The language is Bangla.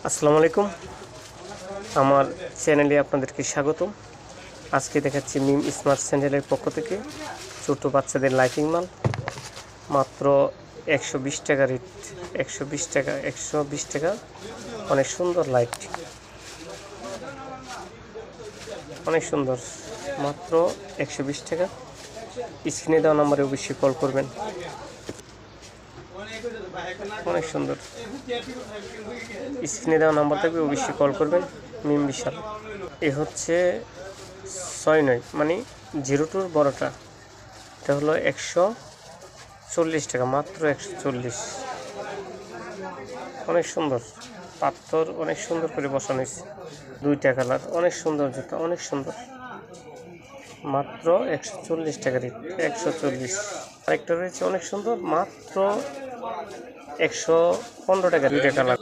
আসসালামু আলাইকুম। আমার চ্যানেলে আপনাদেরকে স্বাগতম। আজকে দেখাচ্ছি মিম স্মার্ট স্যান্ডেলের পক্ষ থেকে ছোট বাচ্চাদের লাইটিং মাল, মাত্র 120 টাকা রেট। 120 টাকা অনেক সুন্দর লাইট, অনেক সুন্দর, মাত্র 120 টাকা। স্ক্রিনে দেওয়া নাম্বারে অবশ্যই কল করবেন। অনেক সুন্দর, স্ক্রিনে দেওয়া নাম্বার থাকবে, অবশ্যই কল করবেন। মিম বিশাল। এ হচ্ছে 6 মানে 02 বড়টা, এটা হলো 140 টাকা, মাত্র 140। অনেক সুন্দর পাথর, অনেক সুন্দর করে বসানো হয়েছে, 2টা কালার, অনেক সুন্দর জুতা, অনেক সুন্দর, মাত্র 140 টাকা রেট। 140। আরেকটা রয়েছে অনেক সুন্দর, মাত্র 115 টাকা, 2টা কালার।